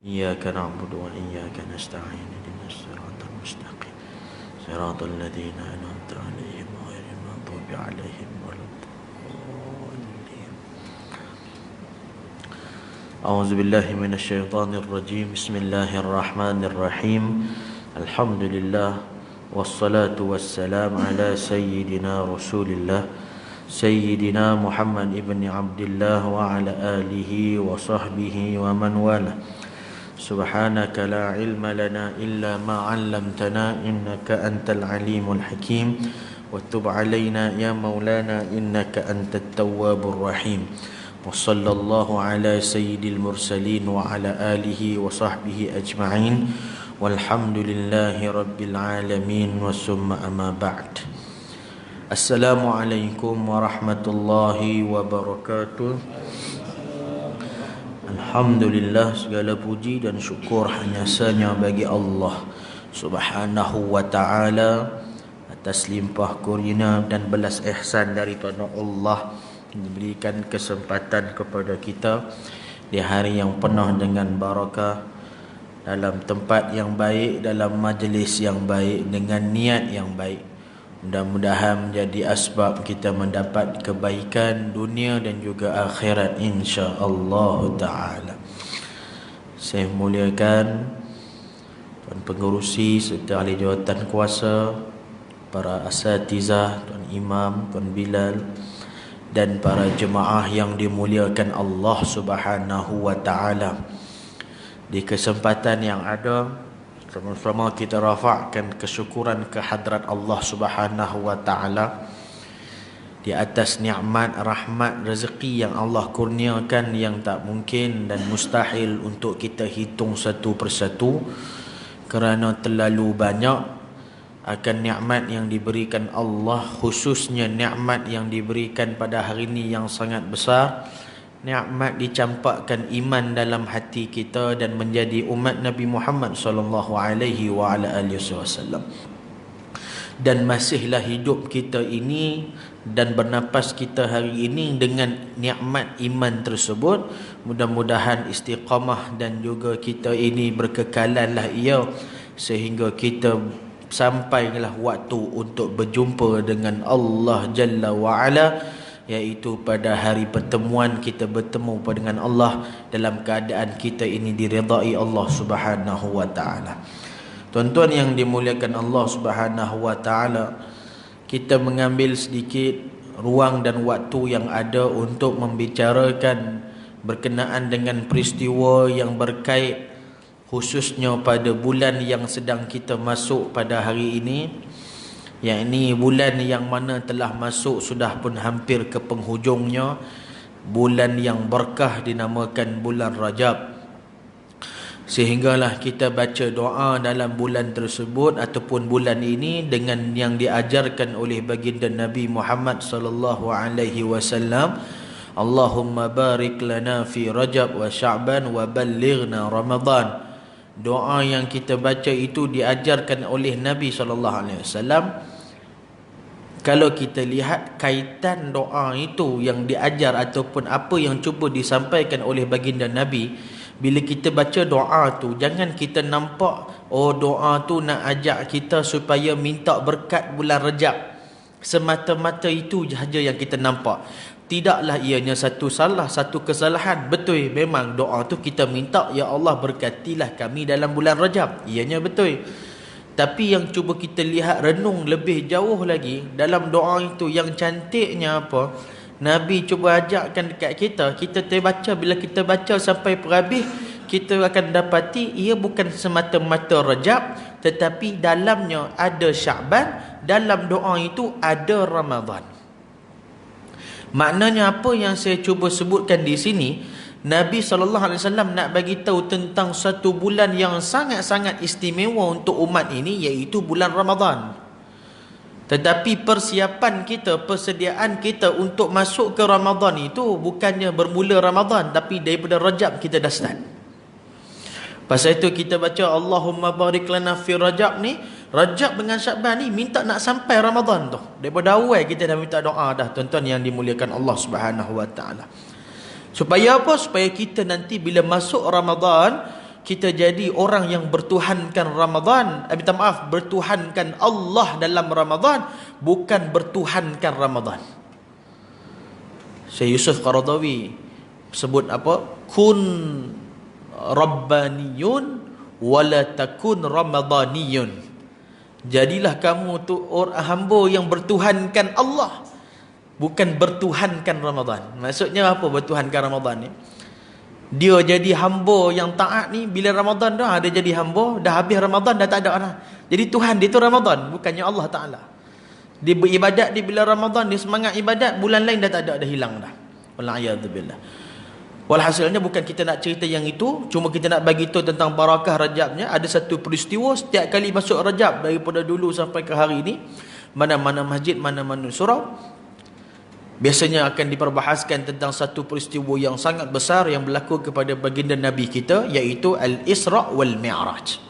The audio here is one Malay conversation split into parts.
إياك نعبد وإياك نستعين اهدنا الصراط المستقيم صراط الذين أنعمت عليهم غير المغضوب عليهم ولا الضالين. أعوذ بالله من الشيطان الرجيم. بسم الله الرحمن الرحيم. الحمد لله والصلاة والسلام على سيدنا رسول الله سيدنا محمد ابن عبد الله وعلى آله وصحبه ومن والاه. سبحانك لا علم لنا إلا ما علمتنا إنك أنت العليم الحكيم وتب علينا يا مولانا إنك أنت التواب الرحيم. وصلى الله على سيد المرسلين وعلى آله وصحبه أجمعين والحمد لله رب العالمين وثم أما بعد. السلام عليكم ورحمة الله وبركاته. Alhamdulillah, segala puji dan syukur hanya sahaja bagi Allah Subhanahu wa ta'ala atas limpah kurnia dan belas ihsan daripada Allah memberikan kesempatan kepada kita di hari yang penuh dengan barakah, dalam tempat yang baik, dalam majlis yang baik, dengan niat yang baik. Mudah-mudahan menjadi asbab kita mendapat kebaikan dunia dan juga akhirat insya-Allah taala. Saya muliakan tuan pengerusi serta ahli jawatan kuasa, para asatizah, tuan imam, tuan Bilal dan para jemaah yang dimuliakan Allah Subhanahu wa taala. Di kesempatan yang ada, sama-sama kita rafa'kan kesyukuran kehadrat Allah Subhanahu wa ta'ala di atas nikmat, rahmat, rezeki yang Allah kurniakan yang tak mungkin dan mustahil untuk kita hitung satu persatu, kerana terlalu banyak akan nikmat yang diberikan Allah, khususnya nikmat yang diberikan pada hari ini yang sangat besar. Nikmat dicampakkan iman dalam hati kita dan menjadi umat Nabi Muhammad sallallahu alaihi wa ala alihi wasallam. Dan masihlah hidup kita ini dan bernapas kita hari ini dengan nikmat iman tersebut. Mudah-mudahan istiqamah dan juga kita ini berkekalanlah ia sehingga kita sampailah waktu untuk berjumpa dengan Allah Jalla wa Ala, iaitu pada hari pertemuan kita bertemu dengan Allah dalam keadaan kita ini diridai Allah Subhanahu wa taala. Tuan-tuan yang dimuliakan Allah Subhanahu wa taala, kita mengambil sedikit ruang dan waktu yang ada untuk membicarakan berkenaan dengan peristiwa yang berkait khususnya pada bulan yang sedang kita masuk pada hari ini, yakni bulan yang mana telah masuk sudah pun hampir ke penghujungnya, bulan yang berkah dinamakan bulan Rajab. Sehinggalah kita baca doa dalam bulan tersebut ataupun bulan ini dengan yang diajarkan oleh baginda Nabi Muhammad sallallahu alaihi wasallam, Allahumma barik lana fi Rajab wa Sya'ban wa ballighna Ramadan. Doa yang kita baca itu diajarkan oleh Nabi sallallahu alaihi wasallam. Kalau kita lihat kaitan doa itu yang diajar ataupun apa yang cuba disampaikan oleh baginda Nabi, bila kita baca doa tu, jangan kita nampak oh doa tu nak ajak kita supaya minta berkat bulan Rajab. Semata-mata itu sahaja yang kita nampak. Tidaklah ianya satu kesalahan. Betul, memang doa tu kita minta, ya Allah berkatilah kami dalam bulan Rajab. Ianya betul. Tapi yang cuba kita lihat renung lebih jauh lagi dalam doa itu, yang cantiknya apa? Nabi cuba ajarkan dekat kita. Kita terbaca, bila kita baca sampai perhabis, kita akan dapati ia bukan semata-mata Rajab, tetapi dalamnya ada Sya'ban, dalam doa itu ada Ramadan. Maknanya apa yang saya cuba sebutkan di sini, Nabi SAW nak bagi tahu tentang satu bulan yang sangat-sangat istimewa untuk umat ini, iaitu bulan Ramadan. Tetapi persiapan kita, persediaan kita untuk masuk ke Ramadan itu bukannya bermula Ramadan, tapi daripada Rajab kita dah start. Pasal itu kita baca Allahumma barik lana fi Rajab ni, Rajab dengan Sya'ban ni minta nak sampai Ramadan tu. Daripada awal kita dah minta doa dah, tuan-tuan yang dimuliakan Allah Subhanahu wa taala. Supaya apa? Supaya kita nanti bila masuk Ramadan, kita jadi orang yang bertuhankan Ramadan, minta maaf, bertuhankan Allah dalam Ramadan, bukan bertuhankan Ramadan. Syekh Yusuf Qaradawi sebut apa? Kun rabbaniyun wala takun ramadaniyun. Jadilah kamu tu orang hamba yang bertuhankan Allah, bukan bertuhankan Ramadan. Maksudnya apa bertuhankan Ramadan ni? Dia jadi hamba yang taat ni bila Ramadan dah ada jadi hamba, dah habis Ramadan dah tak ada dah. Jadi Tuhan dia tu Ramadan, bukannya Allah Taala. Dia beribadat di bila Ramadan, dia semangat ibadat, bulan lain dah tak ada, dah hilang dah. Wal'iyadzubillah. Walhasilnya bukan kita nak cerita yang itu, cuma kita nak bagi tahu tentang barakah Rajabnya. Ada satu peristiwa setiap kali masuk Rajab daripada dulu sampai ke hari ini, mana-mana masjid, mana-mana surau, biasanya akan diperbahaskan tentang satu peristiwa yang sangat besar yang berlaku kepada baginda Nabi kita, iaitu Al-Isra' wal Mi'raj.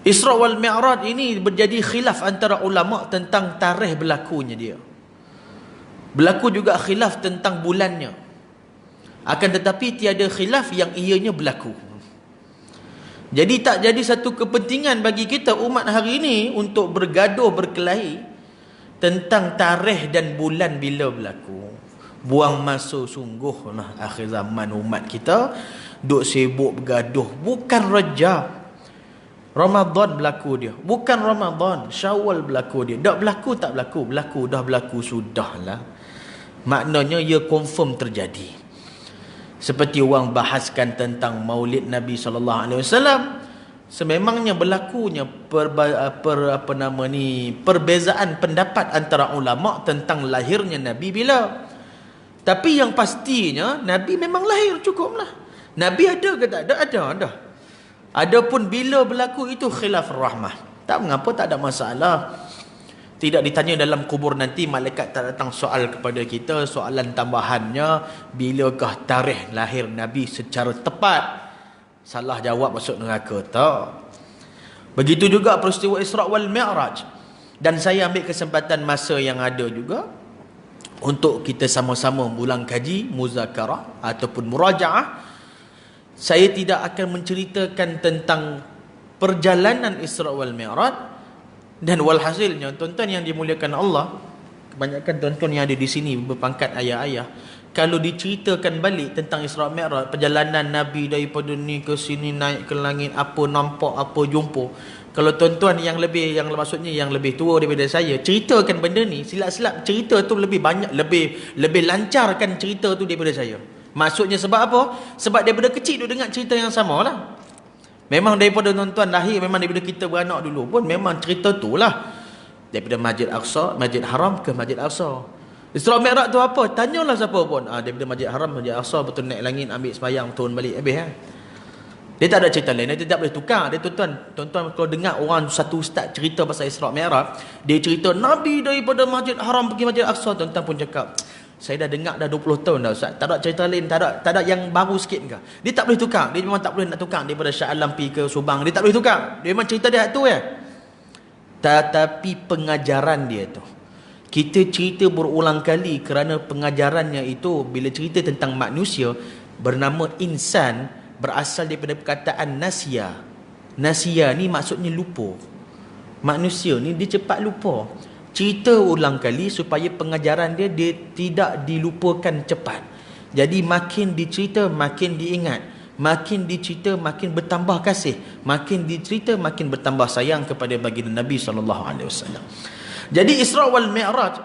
Isra' wal Mi'raj ini berjadi khilaf antara ulama tentang tarikh berlakunya dia. Berlaku juga khilaf tentang bulannya. Akan tetapi tiada khilaf yang ianya berlaku. Jadi tak jadi satu kepentingan bagi kita umat hari ini untuk bergaduh berkelahi tentang tarikh dan bulan bila berlaku. Buang masa sungguh lah akhir zaman umat kita duk sibuk bergaduh. Bukan Rajab, Ramadan berlaku dia. Bukan Ramadan, Syawal berlaku dia. Tak berlaku, tak berlaku. Berlaku, dah berlaku, sudahlah. Maknanya ia confirm terjadi. Seperti orang bahaskan tentang Maulid Nabi SAW, sememangnya berlakunya perbezaan pendapat antara ulama tentang lahirnya Nabi bila. Tapi yang pastinya Nabi memang lahir, cukuplah. Nabi ada ke tak ada? Ada. Adapun bila berlaku itu khilaf rahmah. Tak mengapa, tak ada masalah. Tidak ditanya dalam kubur nanti, malaikat tak datang soal kepada kita. Soalan tambahannya, bilakah tarikh lahir Nabi secara tepat? Salah jawab masuk neraka. Tak. Begitu juga peristiwa Isra' wal Mi'raj. Dan saya ambil kesempatan masa yang ada juga untuk kita sama-sama ulang kaji, muzakarah ataupun muraja'ah. Saya tidak akan menceritakan tentang perjalanan Isra' wal Mi'raj. Dan walhasilnya, tuan-tuan yang dimuliakan Allah, kebanyakan tuan-tuan yang ada di sini berpangkat ayah-ayah, kalau diceritakan balik tentang Isra' Mi'raj, perjalanan Nabi daripada ni ke sini, naik ke langit, apa nampak, apa jumpa. Kalau tuan-tuan yang maksudnya yang lebih tua daripada saya ceritakan benda ni, silap-silap cerita tu lebih banyak, lebih lancarkan cerita tu daripada saya. Maksudnya sebab apa? Sebab daripada kecil dia dengar cerita yang sama lah. Memang daripada tuan-tuan lahir, memang daripada kita beranak dulu pun memang cerita tu lah. Daripada Masjid Aqsa, Masjid Haram ke Masjid Aqsa. Isra' Mi'raj tu apa? Tanyalah siapa pun. Daripada Masjid Haram, Masjid Aqsa, betul naik langit, ambil sembahyang, turun balik, habis kan. Dia tak ada cerita lain, dia tak boleh tukar. Dia tuan-tuan kalau dengar orang satu ustaz cerita pasal Isra' Mi'raj, dia cerita Nabi daripada Masjid Haram pergi Masjid Aqsa, tuan-tuan pun cakap, saya dah dengar dah 20 tahun dah ustaz, tak ada cerita lain, tak ada yang baru sikit ke? Dia tak boleh tukar. Dia memang tak boleh nak tukar daripada Shah Alam pi ke Subang, dia tak boleh tukar. Dia memang cerita dia tu ya. Tetapi pengajaran dia tu, kita cerita berulang kali kerana pengajarannya itu, bila cerita tentang manusia, bernama insan, berasal daripada perkataan nasiya. Nasiya ni maksudnya lupa. Manusia ni dia cepat lupa. Cerita ulang kali supaya pengajaran dia tidak dilupakan cepat. Jadi makin dicerita makin diingat, makin dicerita makin bertambah kasih, makin dicerita makin bertambah sayang kepada baginda Nabi SAW. Jadi Isra' wal Mi'raj,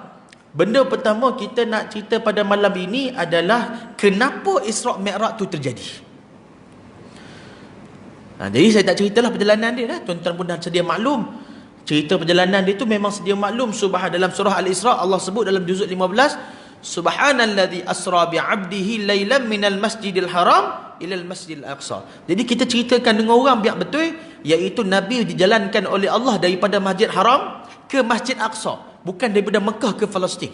benda pertama kita nak cerita pada malam ini adalah kenapa Isra' Mi'raj tu terjadi. Jadi saya tak ceritalah perjalanan dia dah, tuan-tuan pun dah sedia maklum. Cerita perjalanan dia itu memang sedia maklum. Dalam surah Al-Isra' Allah sebut dalam juzuk 15, Subhanalladzi asra bi'abdihi laylan minal masjidil haram ilal masjidil aqsa. Jadi kita ceritakan dengan orang biar betul, iaitu Nabi dijalankan oleh Allah daripada Masjid Haram ke Masjid Aqsa, bukan daripada Mekah ke Palestin.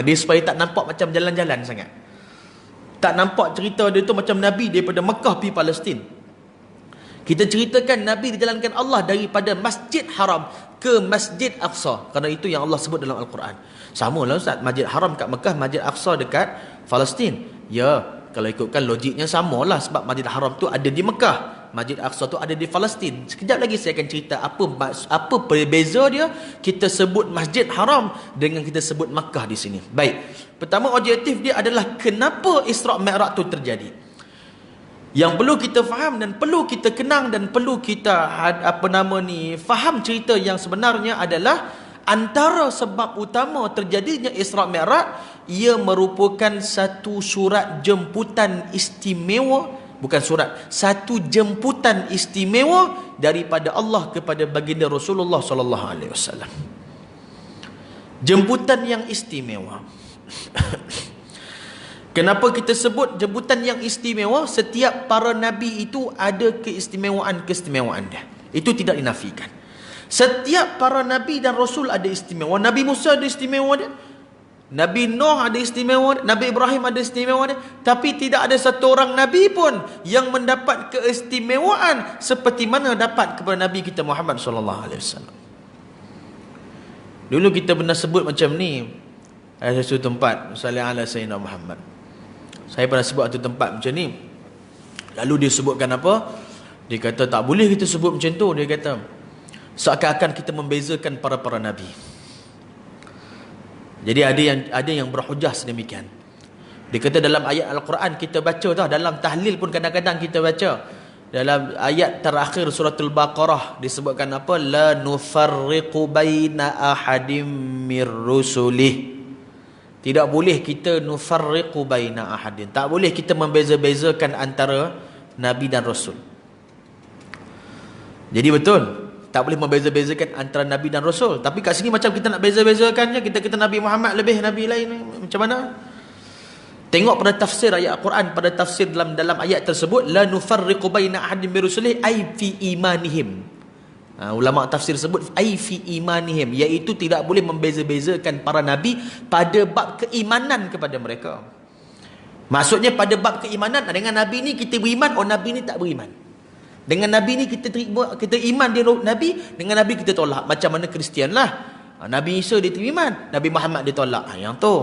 Dia supaya tak nampak macam jalan-jalan sangat. Tak nampak cerita dia tu macam Nabi daripada Mekah pergi Palestin. Kita ceritakan Nabi dijalankan Allah daripada Masjid Haram ke Masjid Aqsa, kerana itu yang Allah sebut dalam Al-Quran. Sama lah Ustaz, Masjid Haram kat Mekah, Masjid Aqsa dekat Palestin. Ya, kalau ikutkan logiknya samalah, sebab Masjidil Haram tu ada di Mekah, Masjid Aqsa tu ada di Palestin. Sekejap lagi saya akan cerita apa berbeza dia kita sebut Masjid Haram dengan kita sebut Mekah di sini. Baik. Pertama, objektif dia adalah kenapa Isra' Mi'raj tu terjadi. Yang perlu kita faham dan perlu kita kenang dan perlu kita faham cerita yang sebenarnya adalah antara sebab utama terjadinya Isra' Mi'raj, ia merupakan satu surat jemputan istimewa, bukan surat, satu jemputan istimewa daripada Allah kepada baginda Rasulullah sallallahu alaihi wasallam. Jemputan yang istimewa. Kenapa kita sebut jemputan yang istimewa? Setiap para nabi itu ada keistimewaan dia. Itu tidak dinafikan. Setiap para nabi dan rasul ada istimewa. Nabi Musa ada istimewa dia, Nabi Nuh ada istimewa dia, Nabi Ibrahim ada istimewa dia. Tapi tidak ada satu orang nabi pun yang mendapat keistimewaan seperti mana dapat kepada Nabi kita Muhammad sallallahu alaihi wasallam. Dulu kita pernah sebut macam ni, ada satu tempat, sallallahu alaihi Sayyidina Muhammad. Saya pernah sebut satu tempat macam ni. Lalu dia sebutkan apa? Dia kata tak boleh kita sebut macam tu. Dia kata seakan-akan kita membezakan para nabi. Jadi ada yang berhujah sedemikian. Dia kata dalam ayat Al-Quran kita baca tau, dalam tahlil pun kadang-kadang kita baca. Dalam ayat terakhir suratul Baqarah disebutkan apa? La nufarriqu baina ahadim mir rusulih. Tidak boleh kita nufarriqu baina ahadin. Tak boleh kita membeza-bezakan antara nabi dan rasul. Jadi betul, tak boleh membeza-bezakan antara nabi dan rasul. Tapi kat sini macam kita nak beza-bezakannya, kita kata Nabi Muhammad lebih nabi lain, macam mana? Tengok pada tafsir ayat Al-Quran, pada tafsir dalam ayat tersebut, la nufarriqu baina ahadin min rusulih ay fi imanihim. Ulama tafsir sebut ay fi imanihim, iaitu tidak boleh membeza-bezakan para nabi pada bab keimanan kepada mereka. Maksudnya pada bab keimanan, dengan nabi ni kita beriman, nabi ni tak beriman. Dengan nabi ni kita iman dia nabi, dengan nabi kita tolak. Macam mana Kristian lah, Nabi Isa dia terima, Nabi Muhammad dia tolak. Yang tu.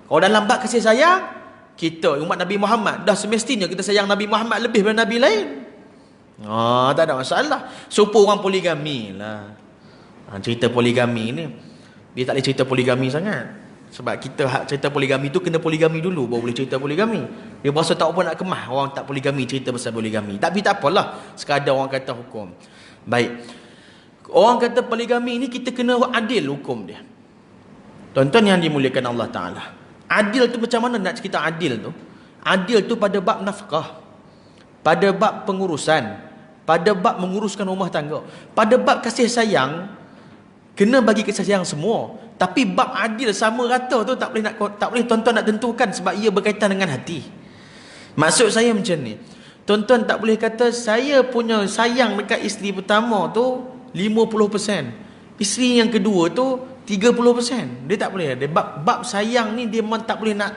Kalau dalam bab kasih sayang, kita umat Nabi Muhammad dah semestinya kita sayang Nabi Muhammad lebih daripada nabi lain. Tak ada masalah. Supaya orang poligami lah. Cerita poligami ni, dia tak boleh cerita poligami sangat. Sebab kita cerita poligami tu kena poligami dulu baru boleh cerita poligami. Dia berasa tak apa nak kemah orang tak poligami, cerita pasal poligami. Tapi tak apalah, sekadar orang kata hukum. Baik. Orang kata poligami ni kita kena adil hukum dia. Tuan-tuan yang dimuliakan Allah Ta'ala, adil tu macam mana nak cerita adil tu? Adil tu pada bab nafkah, pada bab pengurusan, pada bab menguruskan rumah tangga, pada bab kasih sayang, kena bagi kasih sayang semua. Tapi bab adil sama rata tu tak boleh tuan-tuan nak tentukan, sebab ia berkaitan dengan hati. Maksud saya macam ni, tuan-tuan tak boleh kata saya punya sayang dekat isteri pertama tu 50%, isteri yang kedua tu 30%. Dia tak boleh. Dia bab sayang ni dia memang tak boleh nak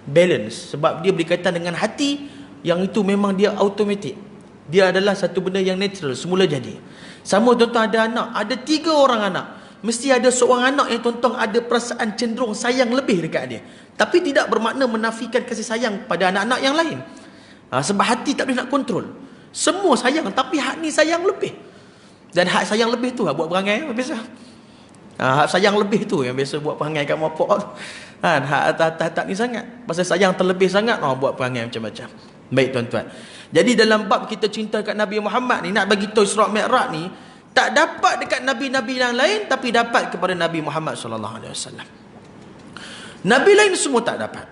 balance, sebab dia berkaitan dengan hati, yang itu memang dia automatik. Dia adalah satu benda yang natural, semula jadi. Sama tuan-tuan ada anak, ada 3 orang anak, mesti ada seorang anak yang tuan-tuan ada perasaan cenderung sayang lebih dekat dia. Tapi tidak bermakna menafikan kasih sayang pada anak-anak yang lain. Sebab hati tak boleh nak kontrol. Semua sayang, tapi hak ni sayang lebih. Dan hak sayang lebih tu buat perangai biasa. Hak sayang lebih tu yang biasa buat perangai kat mak pak tu. Hak tak ni sangat. Pasal sayang terlebih sangat, buat perangai macam-macam. Baik tuan-tuan. Jadi dalam bab kita cinta kat Nabi Muhammad ni, nak bagi tahu Isra' Mi'raj ni tak dapat dekat nabi-nabi yang lain, tapi dapat kepada Nabi Muhammad sallallahu alaihi wasallam. Nabi lain semua tak dapat.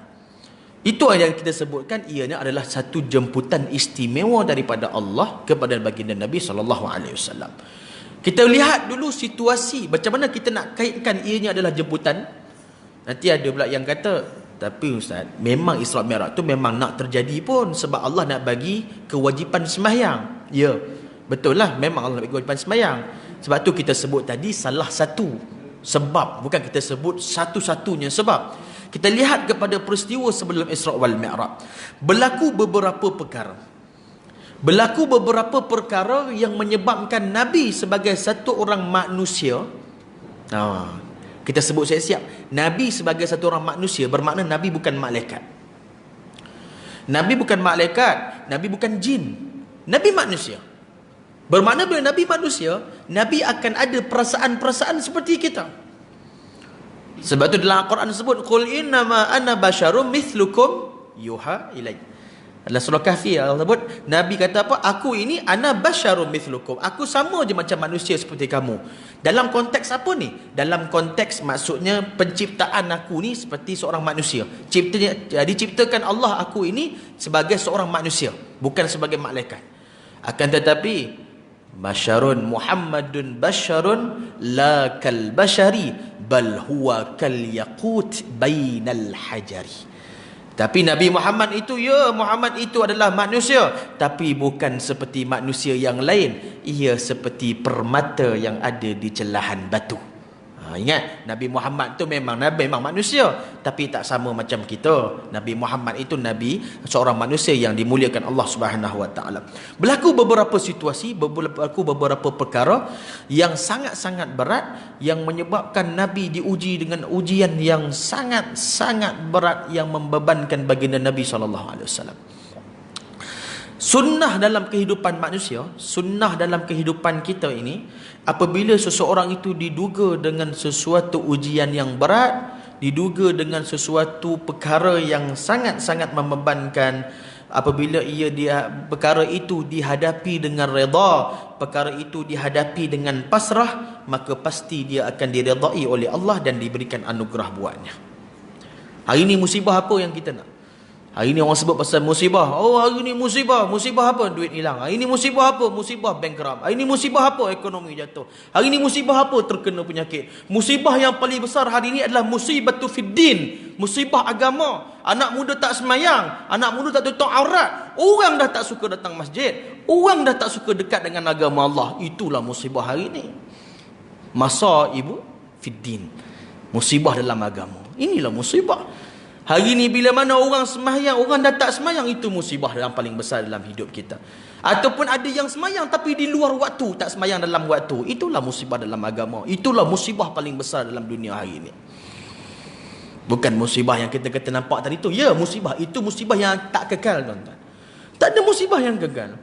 Itu yang kita sebutkan, ianya adalah satu jemputan istimewa daripada Allah kepada baginda Nabi sallallahu alaihi wasallam. Kita lihat dulu situasi macam mana kita nak kaitkan ianya adalah jemputan. Nanti ada pula yang kata, tapi Ustaz, memang Isra' Mi'raj tu memang nak terjadi pun sebab Allah nak bagi kewajipan sembahyang. Ya, betul lah, memang Allah nak bagi kewajipan sembahyang. Sebab tu kita sebut tadi salah satu sebab, bukan kita sebut satu-satunya sebab. Kita lihat kepada peristiwa sebelum Isra' wal Mi'raj. Berlaku beberapa perkara yang menyebabkan Nabi sebagai satu orang manusia, kita sebut siap-siap, Nabi sebagai satu orang manusia bermakna Nabi bukan malaikat. Nabi bukan malaikat, Nabi bukan jin, Nabi manusia. Bermakna bila Nabi manusia, Nabi akan ada perasaan-perasaan seperti kita. Sebab tu dalam Al-Quran disebut, qul innama ana basyarum mithlukum yuha ilai. Dalam surah Kahfi Allah sebut, Nabi kata apa? Aku ini ana basyarum mithlukum. Aku sama je macam manusia seperti kamu. Dalam konteks apa ni? Dalam konteks maksudnya penciptaan aku ni seperti seorang manusia. Diciptakan Allah aku ini sebagai seorang manusia, bukan sebagai malaikat. Akan tetapi Basyarun Muhammadun basyarun la kal basyari bal huwa kal yaqut bainal hajari. Tapi Nabi Muhammad itu, ya, Muhammad itu adalah manusia, tapi bukan seperti manusia yang lain. Ia seperti permata yang ada di celahan batu. Ingat, Nabi Muhammad tu memang manusia, tapi tak sama macam kita. Nabi Muhammad itu Nabi, seorang manusia yang dimuliakan Allah Subhanahu Wa Taala. Berlaku beberapa situasi, berlaku beberapa perkara yang sangat-sangat berat, yang menyebabkan Nabi diuji dengan ujian yang sangat-sangat berat, yang membebankan baginda Nabi SAW. Sunnah dalam kehidupan manusia, sunnah dalam kehidupan kita ini, apabila seseorang itu diduga dengan sesuatu ujian yang berat, diduga dengan sesuatu perkara yang sangat-sangat membebankan, apabila perkara itu dihadapi dengan redha, perkara itu dihadapi dengan pasrah, maka pasti dia akan diredai oleh Allah dan diberikan anugerah buatnya. Hari ini musibah apa yang kita nak? Hari ini orang sebut pasal musibah. Oh, hari ini musibah. Musibah apa? Duit hilang. Hari ini musibah apa? Musibah bankrupt. Hari ini musibah apa? Ekonomi jatuh. Hari ini musibah apa? Terkena penyakit. Musibah yang paling besar hari ini adalah musibatu fiddin. Musibah agama. Anak muda tak semayang. Anak muda tak tutup aurat. Orang dah tak suka datang masjid. Orang dah tak suka dekat dengan agama Allah. Itulah musibah hari ini. Masaibu fiddin. Musibah dalam agama. Inilah musibah. Hari ni bila mana orang semayang, orang dah tak semayang, itu musibah yang paling besar dalam hidup kita. Ataupun ada yang semayang tapi di luar waktu, tak semayang dalam waktu. Itulah musibah dalam agama. Itulah musibah paling besar dalam dunia hari ini. Bukan musibah yang kita kata nampak tadi tu. Ya, musibah. Itu musibah yang tak kekal, tuan-tuan. Tak ada musibah yang kekal.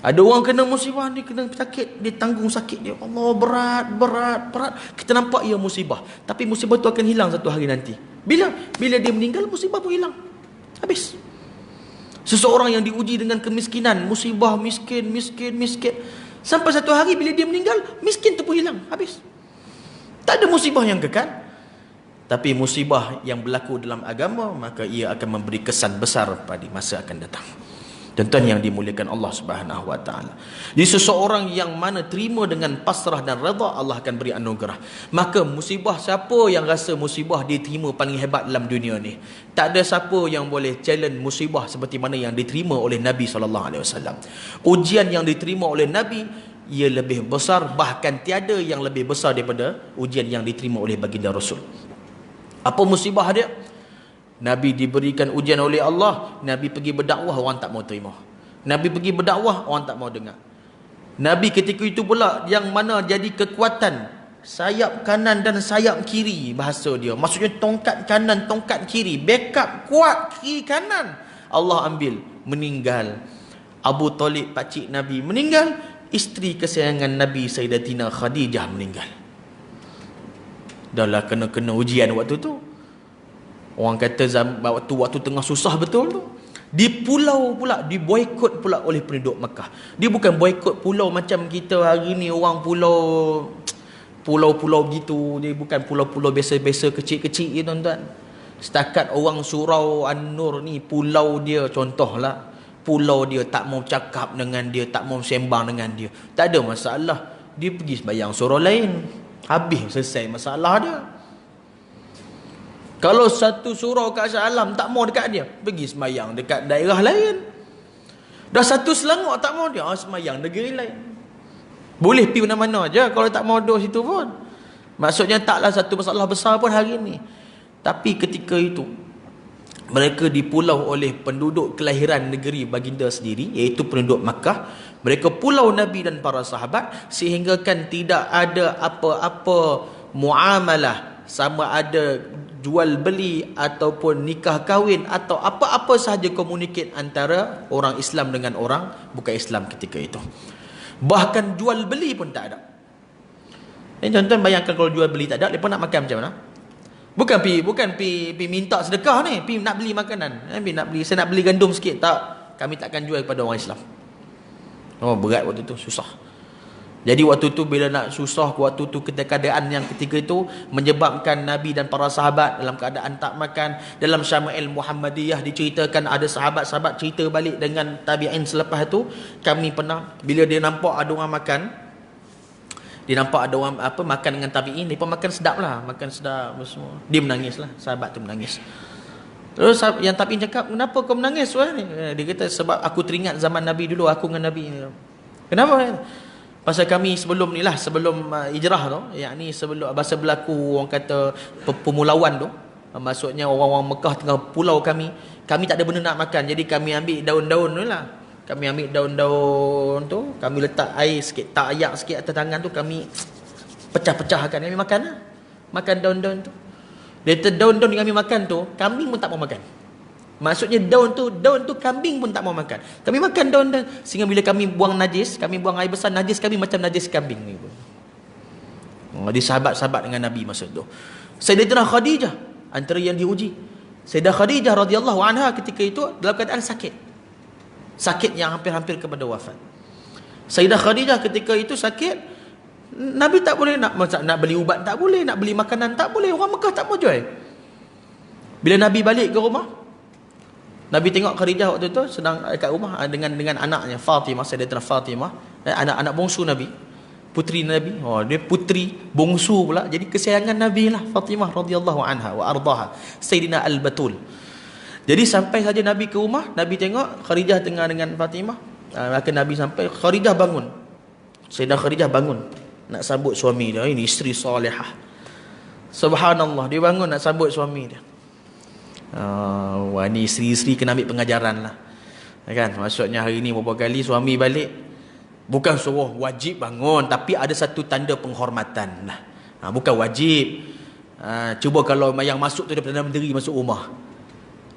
Ada orang kena musibah, dia kena sakit, dia tanggung sakit dia. Allah, berat. Kita nampak ia musibah. Tapi musibah tu akan hilang satu hari nanti. Bila dia meninggal, musibah pun hilang. Habis. Seseorang yang diuji dengan kemiskinan, musibah, miskin. Sampai satu hari bila dia meninggal, miskin tu pun hilang. Habis. Tak ada musibah yang kekal. Tapi musibah yang berlaku dalam agama, maka ia akan memberi kesan besar pada masa akan datang. Tuan-tuan yang dimuliakan Allah Subhanahu Wa Taala. Jadi seseorang yang mana terima dengan pasrah dan redha, Allah akan beri anugerah. Maka musibah, siapa yang rasa musibah dia terima paling hebat dalam dunia ni? Tak ada siapa yang boleh challenge musibah seperti mana yang diterima oleh Nabi SAW. Ujian yang diterima oleh Nabi, ia lebih besar, bahkan tiada yang lebih besar daripada ujian yang diterima oleh baginda Rasul. Apa musibah dia? Nabi diberikan ujian oleh Allah. Nabi pergi berdakwah, orang tak mau terima. Nabi pergi berdakwah, orang tak mau dengar. Nabi ketika itu pula yang mana jadi kekuatan sayap kanan dan sayap kiri, bahasa dia. Maksudnya tongkat kanan, tongkat kiri, backup kuat kiri kanan. Allah ambil, meninggal. Abu Talib, pakcik Nabi, meninggal. Isteri kesayangan Nabi Sayyidatina Khadijah meninggal. Dah lah kena ujian waktu tu. Orang kata waktu tengah susah betul tu. Di pulau pula, diboikot pula oleh penduduk Mekah. Dia bukan boikot pulau macam kita hari ni, orang pulau-pulau gitu. Dia bukan pulau-pulau biasa-biasa kecil-kecil je, tuan-tuan. Setakat orang Surau An-Nur ni, pulau dia contohlah, pulau dia tak mau cakap dengan dia, tak mau sembang dengan dia, tak ada masalah. Dia pergi sembahyang surau lain, habis selesai masalah dia. Kalau satu surau kat Shah Alam tak mau dekat dia, pergi semayang dekat daerah lain. Dah satu Selangor tak mau dia, semayang negeri lain. Boleh pergi mana-mana aja kalau tak mau duduk situ pun. Maksudnya taklah satu masalah besar pun hari ni. Tapi ketika itu mereka dipulau oleh penduduk kelahiran negeri baginda sendiri, iaitu penduduk Makkah. Mereka pulau Nabi dan para sahabat, sehingga kan tidak ada apa-apa muamalah, sama ada jual beli ataupun nikah kahwin atau apa-apa sahaja komunikasi antara orang Islam dengan orang bukan Islam ketika itu. Bahkan jual beli pun tak ada. Tuan-tuan bayangkan kalau jual beli tak ada, mereka nak makan macam mana? Bukan pi minta sedekah ni, pi nak beli makanan. Saya nak beli gandum sikit, tak. Kami takkan jual kepada orang Islam. Oh, berat waktu tu, susah. Jadi waktu tu bila nak susah, waktu tu keadaan yang ketika itu menyebabkan Nabi dan para sahabat dalam keadaan tak makan. Dalam Syama'il Muhammadiyah diceritakan ada sahabat-sahabat cerita balik dengan tabi'in selepas tu, kami pernah bila dia nampak ada orang makan, dia nampak ada orang makan dengan tabi'in, dia pun makan sedap lah, makan sedap semua. Dia menangis lah, sahabat tu menangis. Terus yang tabi'in cakap, kenapa kau menangis? Dia kata, sebab aku teringat zaman Nabi dulu, aku dengan Nabi. Kenapa? Pasal kami sebelum ni lah, sebelum hijrah tu, yakni sebelum bahasa berlaku orang kata pemulauan tu, maksudnya orang-orang Mekah tengah pulau kami tak ada benda nak makan, jadi kami ambil daun-daun tu lah. Kami ambil daun-daun tu, kami letak air sikit, tak ayak sikit atas tangan tu, kami pecah-pecahkan, kami makan lah. Makan daun-daun tu. Dia daun-daun yang kami makan tu, kambing pun tak mau makan. Maksudnya daun tu kambing pun tak mau makan. Kami makan daun-daun. Sehingga bila kami buang najis, kami buang air besar, najis kami macam najis kambing ni pun. Dia sahabat-sahabat dengan Nabi masa tu. Sayyidatina Khadijah, antara yang diuji. Sayyidah Khadijah radhiyallahu anha ketika itu dalam keadaan sakit. Sakit yang hampir-hampir kepada wafat. Sayyidah Khadijah ketika itu sakit, Nabi tak boleh nak beli ubat, tak boleh, nak beli makanan tak boleh, orang Mekah tak mau jual. Bila Nabi balik ke rumah, Nabi tengok Khadijah waktu tu sedang kat rumah dengan anaknya Fatimah, Sayyidatina Fatimah, anak bongsu Nabi, putri Nabi. Oh, dia putri bongsu pula, jadi kesayangan Nabi lah Fatimah radhiyallahu anha wa ardaha, Sayyidina Al-Batul. Jadi sampai saja Nabi ke rumah, Nabi tengok Khadijah tengah dengan Fatimah. Maka Nabi sampai, Khadijah bangun. Sayyidah Khadijah bangun nak sambut suami dia. Ini isteri salihah. Subhanallah, dia bangun nak sambut suami dia. Wah, ni isteri-isteri kena ambil pengajaran lah, kan? Maksudnya hari ni beberapa kali suami balik, bukan suruh wajib bangun, tapi ada satu tanda penghormatan lah. Bukan wajib. Cuba kalau yang masuk tu daripada berdiri masuk rumah,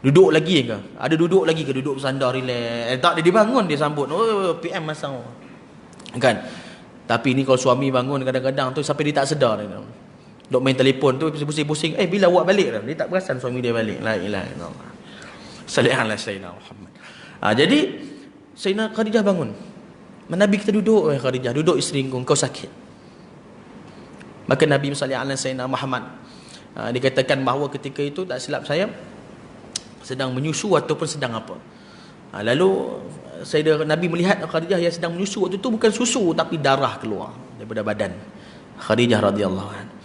duduk lagi ke? Ada duduk lagi ke? Duduk bersandar relax. Tak, dia bangun, dia sambut. Oh, PM masang, kan? Tapi ni kalau suami bangun kadang-kadang tu sampai dia tak sedar dia. Dok main telefon tu pusing-pusing, bila awak balik dah? Dia tak perasan suami dia balik. La ilaha illallah. Salihlah Sayyidina Muhammad. Jadi Sayyidina Khadijah bangun. Nabi kita duduk, Khadijah, duduk isteri kau sakit. Maka Nabi sallallahu alaihi Sayyidina Muhammad dikatakan bahawa ketika itu tak silap saya sedang menyusu ataupun sedang apa. Lalu Sayyidina Nabi melihat Khadijah yang sedang menyusu waktu itu bukan susu tapi darah keluar daripada badan Khadijah radhiyallahu anha.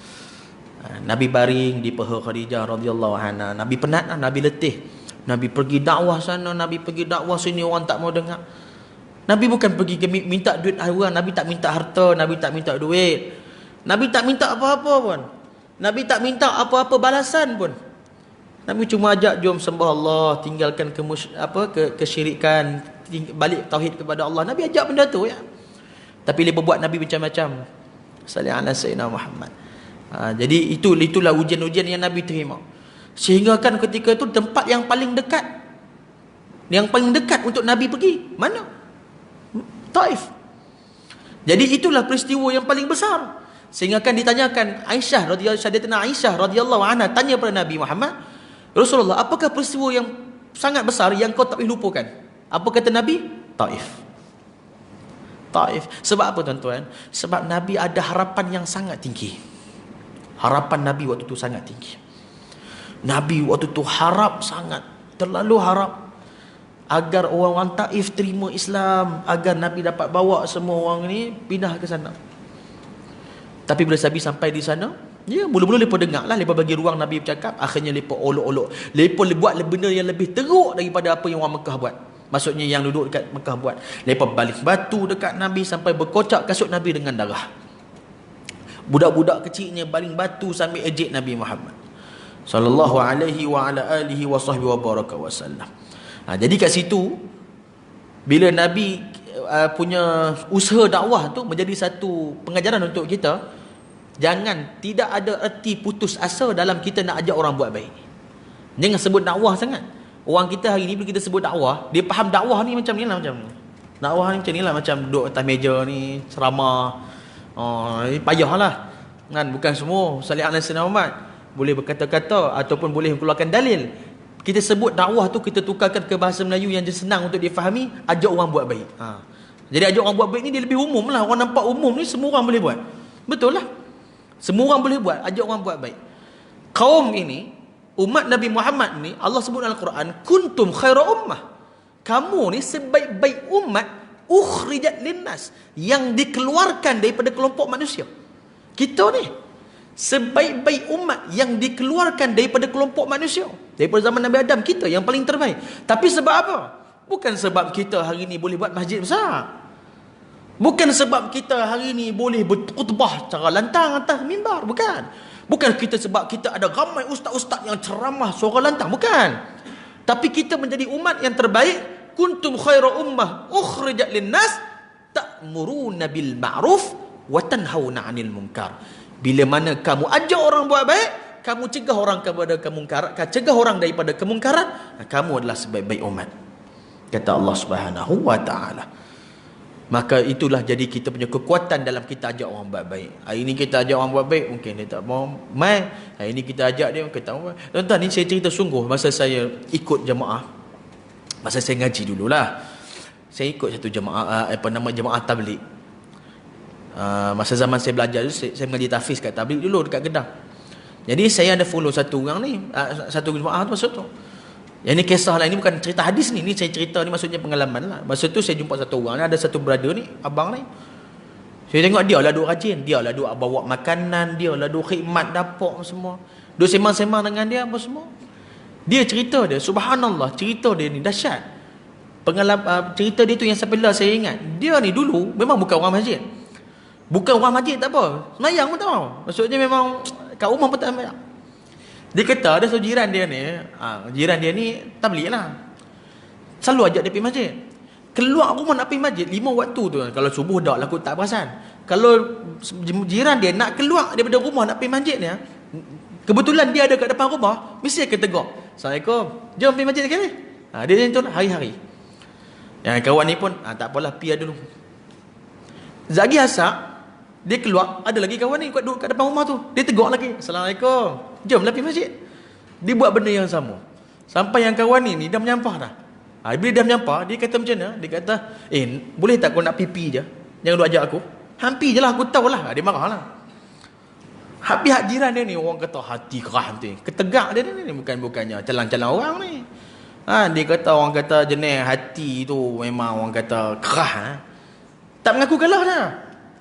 Nabi baring di paha Khadijah radhiyallahu anha. Nabi penat, Nabi letih. Nabi pergi dakwah sana, Nabi pergi dakwah sini, orang tak mau dengar. Nabi bukan pergi minta duit orang, Nabi tak minta harta, Nabi tak minta duit. Nabi tak minta apa-apa pun. Nabi tak minta apa-apa balasan pun. Nabi cuma ajak jom sembah Allah, tinggalkan kesyirikan, balik tauhid kepada Allah. Nabi ajak benda tu ya. Tapi dia berbuat Nabi macam-macam. Sallallahu alaihi Sayyidina Muhammad. Jadi itulah ujian-ujian yang Nabi terima. Sehingga kan ketika itu tempat yang paling dekat untuk Nabi pergi mana? Taif. Jadi itulah peristiwa yang paling besar. Sehingga kan ditanyakan Aisyah radhiyallahu anha tanya pada Nabi Muhammad, Rasulullah, apakah peristiwa yang sangat besar yang kau tak boleh lupakan? Apa kata Nabi? Taif. Sebab apa tuan-tuan? Sebab Nabi ada harapan yang sangat tinggi. Harapan Nabi waktu itu sangat tinggi. Nabi waktu itu harap sangat, terlalu harap agar orang-orang Taif terima Islam, agar Nabi dapat bawa semua orang ni pindah ke sana. Tapi bila Nabi sampai di sana, mula-mula mereka dengar lah, mereka bagi ruang Nabi bercakap. Akhirnya mereka olok-olok, mereka buat benda yang lebih teruk daripada apa yang orang Mekah buat. Maksudnya yang duduk dekat Mekah buat. Mereka balik batu dekat Nabi sampai berkocak kasut Nabi dengan darah. Budak-budak kecilnya baling batu sambil ejek Nabi Muhammad sallallahu alaihi wa ala alihi wa sahbihi wa baraka wasallam. Jadi kat situ bila Nabi punya usaha dakwah tu menjadi satu pengajaran untuk kita. Jangan, tidak ada erti putus asa dalam kita nak ajak orang buat baik. Jangan sebut dakwah sangat. Orang kita hari ni bila kita sebut dakwah, dia faham dakwah ni macam ni lah, macam ni. Dakwah ni macam ni lah, macam duduk atas meja ni ceramah. Payahlah. Kan, bukan semua salih alaihi Muhammad boleh berkata-kata ataupun boleh mengeluarkan dalil. Kita sebut dakwah tu, kita tukarkan ke bahasa Melayu yang senang untuk difahami, ajak orang buat baik. Jadi ajak orang buat baik ni dia lebih umum lah. Orang nampak umum ni semua orang boleh buat. Betul lah. Semua orang boleh buat, ajak orang buat baik. Kaum ini, umat Nabi Muhammad ni, Allah sebut dalam Al-Quran, kuntum khaira ummah. Kamu ni sebaik-baik umat, ukhrijat linnas, yang dikeluarkan daripada kelompok manusia. Kita ni sebaik-baik umat yang dikeluarkan daripada kelompok manusia. Daripada zaman Nabi Adam, kita yang paling terbaik. Tapi sebab apa? Bukan sebab kita hari ni boleh buat masjid besar. Bukan sebab kita hari ni boleh berkhutbah cara lantang atas mimbar. Bukan. Bukan kita sebab kita ada ramai ustaz-ustaz yang ceramah suara lantang. Bukan. Tapi kita menjadi umat yang terbaik. Kuntum khaira ummah ukhrijat linnas ta'muruna bil ma'ruf wa tanhauna 'anil munkar. Bila mana kamu ajak orang buat baik, kamu cegah orang kepada kemungkaran, cegah orang daripada kemungkaran, kamu adalah sebaik-baik umat. Kata Allah Subhanahu wa taala. Maka itulah jadi kita punya kekuatan dalam kita ajak orang buat baik. Hari ini kita ajak orang buat baik, mungkin dia tak mau mai. Hari ini kita ajak dia, kita mau. Tuan-tuan, ni saya cerita sungguh masa saya ikut jemaah. Masa saya ngaji dululah. Saya ikut satu jemaah, jemaah tabligh. Masa zaman saya belajar tu, saya mengaji tahfiz kat tabligh dulu dekat Kedah. Jadi saya ada follow satu orang ni, satu jemaah tu masa tu. Yang ni kisah lah, ini bukan cerita hadis ni saya cerita ni, maksudnya pengalaman lah. Masa tu saya jumpa satu orang ni, ada satu brother ni, abang ni. Saya tengok dia lah duk rajin, dia lah duk bawa makanan, dia lah duk khidmat dapur semua. Duk sembang-sembang dengan dia apa semua. Dia cerita dia, subhanallah, cerita dia ni dahsyat. Pengalaman cerita dia tu yang sampai lah saya ingat. Dia ni dulu memang bukan orang masjid. Bukan orang masjid tak apa, semayang pun tak mau. Maksudnya memang kat rumah pun tak semayang. Dia kata ada seorang jiran dia ni, jiran dia ni tabligh lah. Selalu ajak dia pergi masjid. Keluar rumah nak pergi masjid 5 waktu tu. Kalau subuh dah lah aku tak perasan. Kalau jiran dia nak keluar daripada rumah nak pergi masjid ni, kebetulan dia ada kat depan rumah, mesti akan tegur. Assalamualaikum, jom pergi masjid sekali. Dia macam tu lah, hari-hari. Yang kawan ni pun, tak apalah, pergi dulu. Zagi asak, dia keluar, ada lagi kawan ni duduk kat depan rumah tu. Dia tegur lagi, Assalamualaikum, jomlah pergi masjid. Dia buat benda yang sama. Sampai yang kawan ni dah menyampah dah. Bila dah menyampah, dia kata macam mana? Dia kata, boleh tak kau nak pipi je? Jangan duk ajak aku. Hampir je lah, aku tahu lah. Dia marah lah. Habis hak jiran dia ni, orang kata hati kerah nanti. Ketegak dia ni, bukannya calang-calang orang ni. Dia kata, orang kata jenis hati tu memang orang kata kerah. Tak mengaku kalah dah.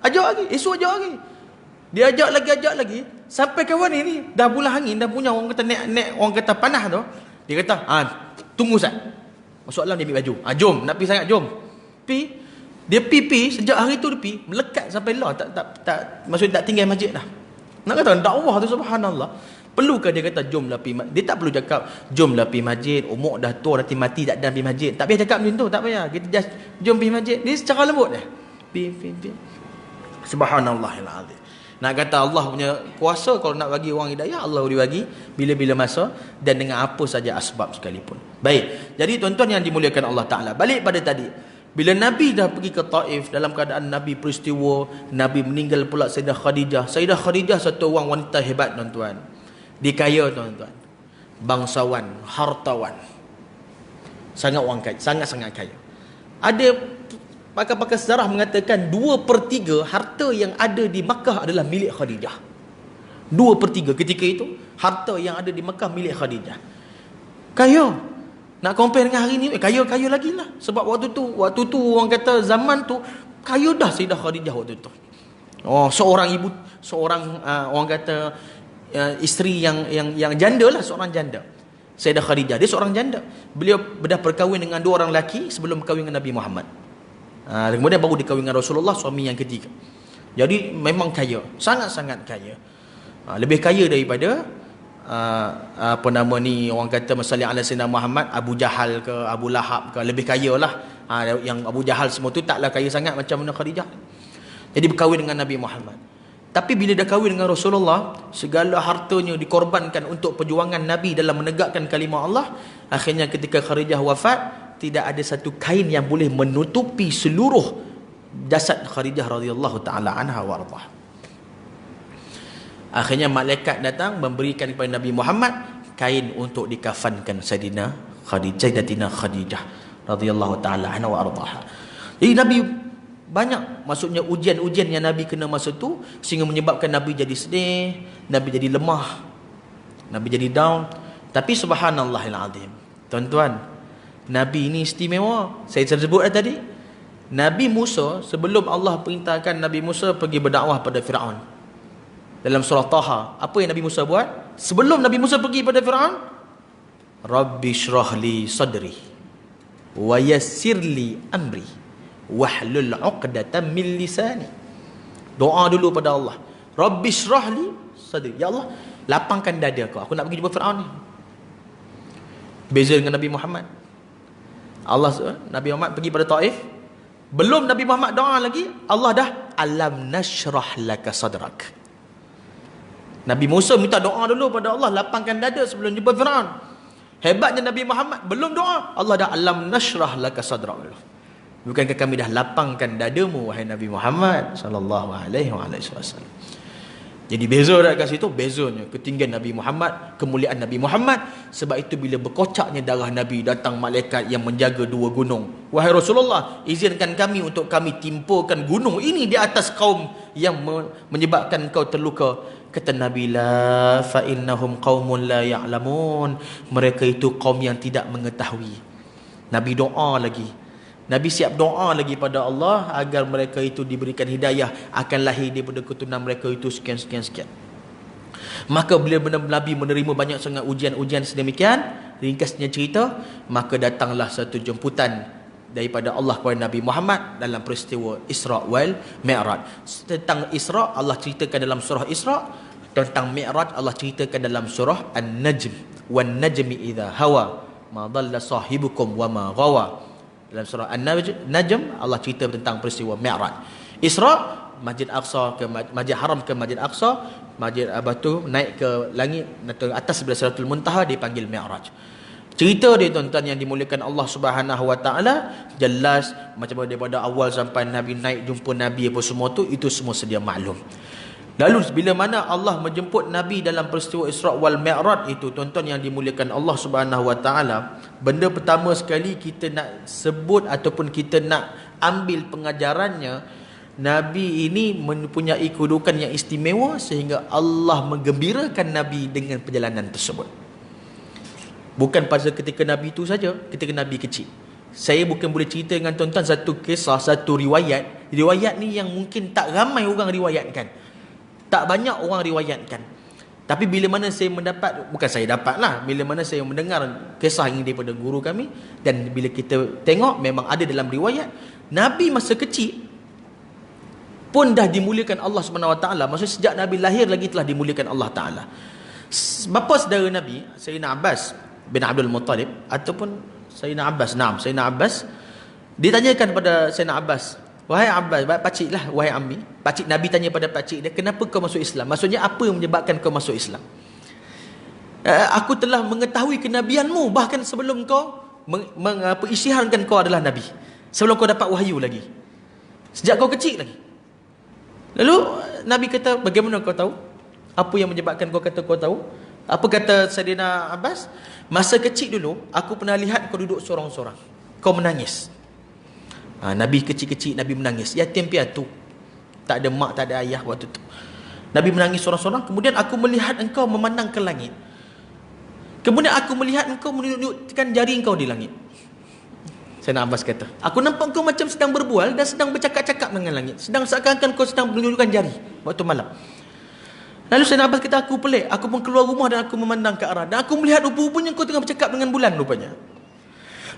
Ajak lagi, esok ajak lagi. Dia ajak lagi. Sampai kawan ni dah bulan angin, dah punya orang kata nek orang kata panas tu. Dia kata, tunggu Ustaz. Masuk alam dia ambil baju. Jom, nak pergi sangat, jom. Dia pergi, sejak hari tu dia pergi, melekat sampai lah. Tak, maksudnya tak tinggal masjid dah. Nak kata, dakwah tu subhanallah. Perlukah dia kata, jomlah pergi masjid. Dia tak perlu cakap, jomlah pergi masjid. Umur dah tua, nanti mati, tak ada pergi masjid. Tak payah cakap macam tu, tak payah. Kita just, jom pergi masjid. Dia secara lembut dah. Pergi. Subhanallahilazim. Nak kata Allah punya kuasa, kalau nak bagi orang hidayah, Allah boleh bagi bila-bila masa dan dengan apa saja asbab sekalipun. Baik, jadi tuan-tuan yang dimuliakan Allah Ta'ala, balik pada tadi, bila Nabi dah pergi ke Taif, dalam keadaan Nabi peristiwa Nabi meninggal pula Sayyidah Khadijah. Sayyidah Khadijah satu orang wanita hebat tuan-tuan. Dia kaya tuan-tuan, bangsawan, hartawan, sangat orang kaya, sangat-sangat kaya. Ada pakar-pakar sejarah mengatakan 2/3 harta yang ada di Makkah adalah milik Khadijah. 2/3 ketika itu harta yang ada di Makkah milik Khadijah. Kaya. Nak compare dengan hari ni, kaya lagi lah. Sebab waktu tu orang kata zaman tu kaya dah Sayyidah Khadijah waktu tu. Seorang ibu, seorang orang kata isteri yang janda lah, seorang janda. Sayyidah Khadijah, dia seorang janda. Beliau dah berkahwin dengan 2 orang lelaki sebelum berkahwin dengan Nabi Muhammad. Kemudian baru dikahwin dengan Rasulullah, suami yang ketiga. Jadi memang kaya, sangat-sangat kaya. Lebih kaya daripada orang kata masalah ala Sayyidina Muhammad, Abu Jahal ke Abu Lahab ke, lebih kaya lah. Yang Abu Jahal semua tu taklah kaya sangat macam mana Khadijah. Jadi berkahwin dengan Nabi Muhammad. Tapi bila dah kahwin dengan Rasulullah, segala hartanya dikorbankan untuk perjuangan Nabi dalam menegakkan kalimah Allah. Akhirnya ketika Khadijah wafat, tidak ada satu kain yang boleh menutupi seluruh jasad Khadijah radhiyallahu taala anha wa ardhah. Akhirnya malaikat datang memberikan kepada Nabi Muhammad kain untuk dikafankan Sayyidina Khadijah radhiyallahu taala anha wa ardhah. Jadi Nabi banyak, maksudnya ujian-ujian yang Nabi kena masa tu, sehingga menyebabkan Nabi jadi sedih, Nabi jadi lemah, Nabi jadi down. Tapi subhanallahil azim, tuan-tuan, Nabi ini istimewa. Saya sebut tadi, Nabi Musa, sebelum Allah perintahkan Nabi Musa pergi berdakwah pada Firaun, dalam surah Taha, apa yang Nabi Musa buat? Sebelum Nabi Musa pergi pada Firaun, Rabbi syrah li sadri wa yassir li amri wahlul 'uqdatam min lisani. Doa dulu pada Allah, Rabbi syrah li sadri, ya Allah, lapangkan dada aku nak pergi jumpa Firaun ni. Beza dengan Nabi Muhammad. Nabi Muhammad pergi pada Taif, belum Nabi Muhammad doa lagi, Allah dah alam nashrah laka sadrak. Nabi Musa minta doa dulu pada Allah, lapangkan dada sebelum jumpa Firaun. Hebatnya Nabi Muhammad, belum doa, Allah dah alam nashrah laka sadrak. Bukankah kami dah lapangkan dadamu, wahai Nabi Muhammad sallallahu alaihi wasallam. Jadi beza kat situ, bezanya ketinggian Nabi Muhammad, kemuliaan Nabi Muhammad. Sebab itu bila berkocaknya darah Nabi, datang malaikat yang menjaga dua gunung. Wahai Rasulullah, izinkan kami untuk kami timpakan gunung ini di atas kaum yang menyebabkan kau terluka. Kata Nabi, la fa innahum qaumun la ya'lamun. Mereka itu kaum yang tidak mengetahui. Nabi doa lagi, Nabi siap doa lagi pada Allah agar mereka itu diberikan hidayah, akan lahir daripada keturunan mereka itu sekian. Maka bila Nabi menerima banyak sangat ujian-ujian sedemikian, ringkasnya cerita, maka datanglah satu jemputan daripada Allah kepada Nabi Muhammad dalam peristiwa Isra wal Mi'raj. Tentang Isra Allah ceritakan dalam surah Isra, tentang Mi'raj Allah ceritakan dalam surah An-Najm, wan najmi idza hawa ma dhalla sahibukum wa ma ghawa. Dalam surah An-Najm Allah cerita tentang peristiwa Mi'raj. Isra, Masjid Aqsa ke Masjid Haram ke Masjid Aqsa, Masjid Batu naik ke langit atas sebelah Sidratul Muntaha dipanggil Mi'raj. Cerita dia tuan-tuan yang dimuliakan Allah Subhanahu wa taala, jelas macam daripada awal sampai Nabi naik jumpa Nabi apa semua tu, itu semua sedia maklum. Lalu bila mana Allah menjemput Nabi dalam peristiwa Isra wal Mi'raj itu, tuan-tuan yang dimuliakan Allah Subhanahu wa taala, benda pertama sekali kita nak sebut ataupun kita nak ambil pengajarannya, Nabi ini mempunyai kedudukan yang istimewa sehingga Allah menggembirakan Nabi dengan perjalanan tersebut. Bukan pada ketika Nabi itu saja, ketika Nabi kecil. Saya bukan boleh cerita dengan tuan-tuan satu kisah, satu riwayat. Riwayat ni yang mungkin tak ramai orang riwayatkan, tak banyak orang riwayatkan. Tapi bila mana saya mendapat, bukan saya dapat lah, bila mana saya mendengar kisah ini daripada guru kami, dan bila kita tengok memang ada dalam riwayat, Nabi masa kecil pun dah dimuliakan Allah SWT. Maksudnya sejak Nabi lahir lagi telah dimuliakan Allah Ta'ala. Bapa saudara Nabi, Sayyidina Abbas bin Abdul Muttalib, ataupun Sayyidina Abbas, ditanyakan pada Sayyidina Abbas, wahai Abbas, pakcik lah, wahai Ammi. Pakcik Nabi tanya pada pakcik dia, kenapa kau masuk Islam? Maksudnya apa yang menyebabkan kau masuk Islam? Aku telah mengetahui kenabianmu bahkan sebelum kau isyiharkan kau adalah Nabi, sebelum kau dapat wahyu lagi, sejak kau kecil lagi. Lalu Nabi kata, bagaimana kau tahu? Apa yang menyebabkan kau kata kau tahu? Apa kata Sayyidina Abbas? Masa kecil dulu aku pernah lihat kau duduk sorang-sorang, kau menangis. Nabi kecil-kecil Nabi menangis, yatim piatu, tak ada mak, tak ada ayah waktu tu. Nabi menangis sorang-sorang. Kemudian aku melihat engkau memandang ke langit. Kemudian aku melihat engkau menunjukkan jari engkau di langit. Sayyidina Abbas kata, aku nampak engkau macam sedang berbual dan sedang bercakap-cakap dengan langit, sedang seakan-akan kau sedang menunjukkan jari waktu malam. Lalu Sayyidina Abbas kata, aku pelik, aku pun keluar rumah dan aku memandang ke arah, dan aku melihat rupa-rupanya kau tengah bercakap dengan bulan rupanya.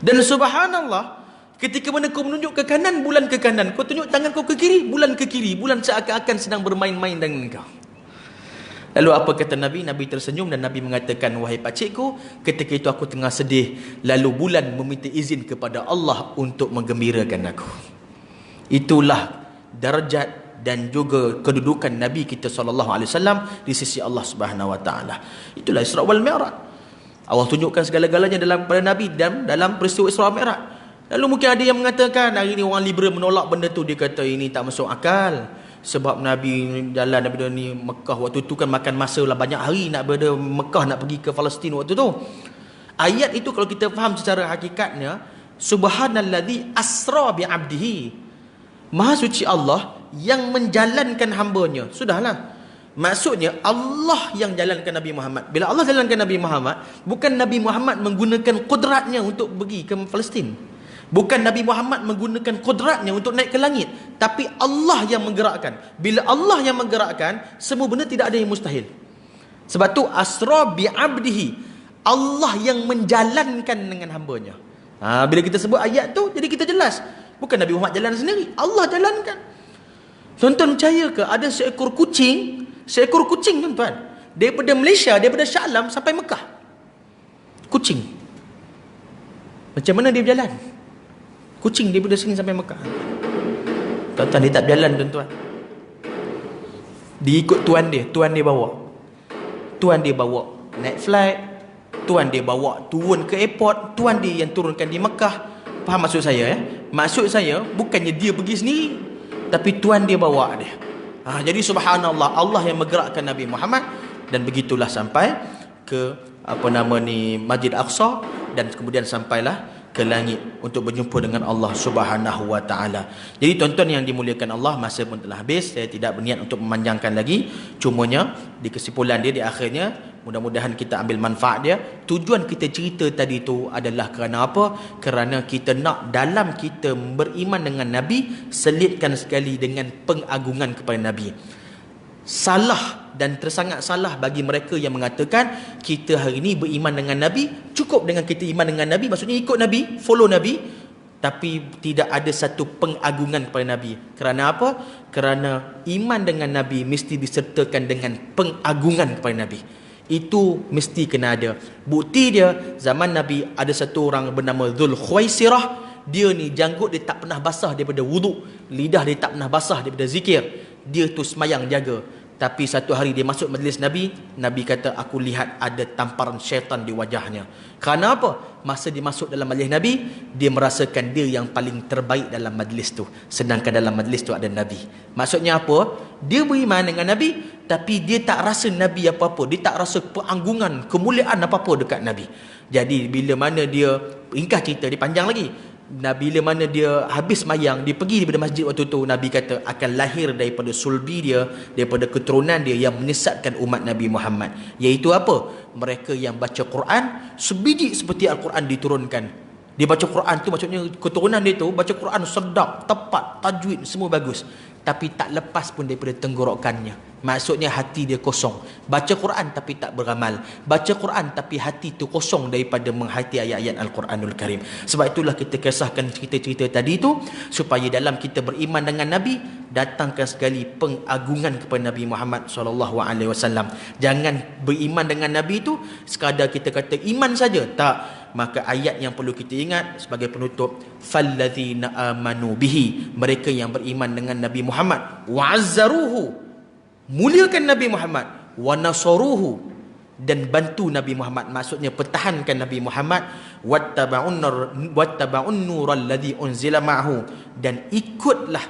Dan subhanallah, ketika mana kau menunjuk ke kanan, bulan ke kanan, kau tunjuk tangan kau ke kiri, bulan ke kiri, bulan seakan-akan sedang bermain-main dengan kau. Lalu apa kata Nabi? Nabi tersenyum dan Nabi mengatakan, wahai pakcikku, ketika itu aku tengah sedih, lalu bulan meminta izin kepada Allah untuk menggembirakan aku. Itulah darjat dan juga kedudukan Nabi kita SAW di sisi Allah Subhanahu Wa Taala. Itulah Isra wal Mi'raj. Allah tunjukkan segala-galanya pada Nabi dan dalam peristiwa Isra wal Mi'raj. Lalu mungkin ada yang mengatakan hari ini orang liberal menolak benda tu, dia kata ini tak masuk akal. Sebab Nabi jalan daripada ni Mekah waktu tu kan makan masa lah banyak hari nak berada Mekah nak pergi ke Palestin waktu tu. Ayat itu kalau kita faham secara hakikatnya, subhanalladzi asra bi 'abdihi. Maha suci Allah yang menjalankan hamba-Nya. Sudahlah. Maksudnya Allah yang jalankan Nabi Muhammad. Bila Allah jalankan Nabi Muhammad, bukan Nabi Muhammad menggunakan kudratnya untuk pergi ke Palestin. Bukan Nabi Muhammad menggunakan kudratnya untuk naik ke langit, tapi Allah yang menggerakkan. Bila Allah yang menggerakkan, semua benda tidak ada yang mustahil. Sebab tu asra bi 'abdihi, Allah yang menjalankan dengan hamba-Nya. Bila kita sebut ayat tu, jadi kita jelas, bukan Nabi Muhammad jalan sendiri, Allah jalankan. Tuan-tuan percaya ke ada seekor kucing tuan-tuan, daripada Malaysia, daripada Shah Alam sampai Mekah. Kucing. Macam mana dia berjalan? Kucing daripada sini sampai Mekah. Tuan-tuan, dia tak berjalan tuan-tuan. Dia ikut tuan dia bawa. Tuan dia bawa naik flight, tuan dia bawa turun ke airport, tuan dia yang turunkan di Mekah. Faham maksud saya Maksud saya bukannya dia pergi sendiri, tapi tuan dia bawa dia. Jadi subhanallah, Allah yang menggerakkan Nabi Muhammad, dan begitulah sampai ke Masjid Aqsa, dan kemudian sampailah ke langit untuk berjumpa dengan Allah Subhanahu Wa Taala. Jadi tuan-tuan yang dimuliakan Allah, masa pun telah habis. Saya tidak berniat untuk memanjangkan lagi. Cumanya di kesimpulan dia, di akhirnya, mudah-mudahan kita ambil manfaat dia. Tujuan kita cerita tadi tu adalah kerana apa? Kerana kita nak dalam kita beriman dengan Nabi, selitkan sekali dengan pengagungan kepada Nabi. Salah dan tersangat salah bagi mereka yang mengatakan kita hari ini beriman dengan Nabi, cukup dengan kita iman dengan Nabi, maksudnya ikut Nabi, follow Nabi, tapi tidak ada satu pengagungan kepada Nabi. Kerana apa? Kerana iman dengan Nabi mesti disertakan dengan pengagungan kepada Nabi. Itu mesti kena ada. Bukti dia, zaman Nabi ada satu orang bernama Dhul Khuwaisirah. Dia ni janggut dia tak pernah basah daripada wuduk, lidah dia tak pernah basah daripada zikir. Dia tu semayang jaga. Tapi satu hari dia masuk majlis Nabi, Nabi kata, aku lihat ada tamparan syaitan di wajahnya. Kerana apa? Masa dia masuk dalam majlis Nabi, dia merasakan dia yang paling terbaik dalam majlis tu, sedangkan dalam majlis tu ada Nabi. Maksudnya apa? Dia beriman dengan Nabi, tapi dia tak rasa Nabi apa-apa. Dia tak rasa peanggungan, kemuliaan apa-apa dekat Nabi. Jadi bila mana dia, ringkas cerita, dia panjang lagi, bila mana dia habis mayang, dia pergi daripada masjid waktu tu, Nabi kata akan lahir daripada sulbi dia, daripada keturunan dia yang menyesatkan umat Nabi Muhammad. Iaitu apa? Mereka yang baca Quran sebiji seperti Al-Quran diturunkan. Dia baca Quran tu, maksudnya keturunan dia tu baca Quran sedap, tepat, tajwid, semua bagus, tapi tak lepas pun daripada tenggorokannya. Maksudnya hati dia kosong. Baca Quran tapi tak beramal. Baca Quran tapi hati tu kosong daripada menghayati ayat-ayat Al-Quranul Karim. Sebab itulah kita kisahkan cerita-cerita tadi tu, supaya dalam kita beriman dengan Nabi, datangkan sekali pengagungan kepada Nabi Muhammad SAW. Jangan beriman dengan Nabi tu sekadar kita kata iman saja. Tak. Maka ayat yang perlu kita ingat sebagai penutup, fallazina amanu bihi, mereka yang beriman dengan Nabi Muhammad, wa'azzaruhu, muliakan Nabi Muhammad, wa nasaruhu, dan bantu Nabi Muhammad, maksudnya pertahankan Nabi Muhammad, wattaba'un nural ladzi unzila ma'hu, dan ikutlah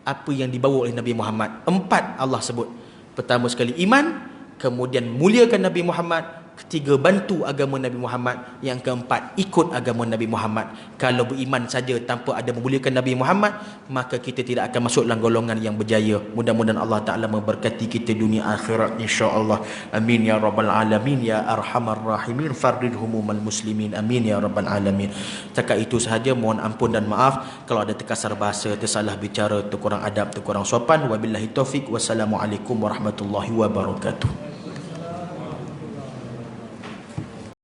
apa yang dibawa oleh Nabi Muhammad. 4 Allah sebut. Pertama sekali iman, kemudian muliakan Nabi Muhammad, ketiga bantu agama Nabi Muhammad, yang keempat ikut agama Nabi Muhammad. Kalau beriman saja tanpa ada memuliakan Nabi Muhammad, maka kita tidak akan masuk dalam golongan yang berjaya. Mudah-mudahan Allah Ta'ala memberkati kita dunia akhirat, insya-Allah. Amin ya rabbal alamin ya arhamar rahimin, fardid humumal muslimin, amin ya rabbal alamin. Setakat itu sahaja, mohon ampun dan maaf kalau ada terkasar bahasa, tersalah bicara, terkurang adab, terkurang sopan. Wabillahi taufik. Wassalamualaikum warahmatullahi wabarakatuh.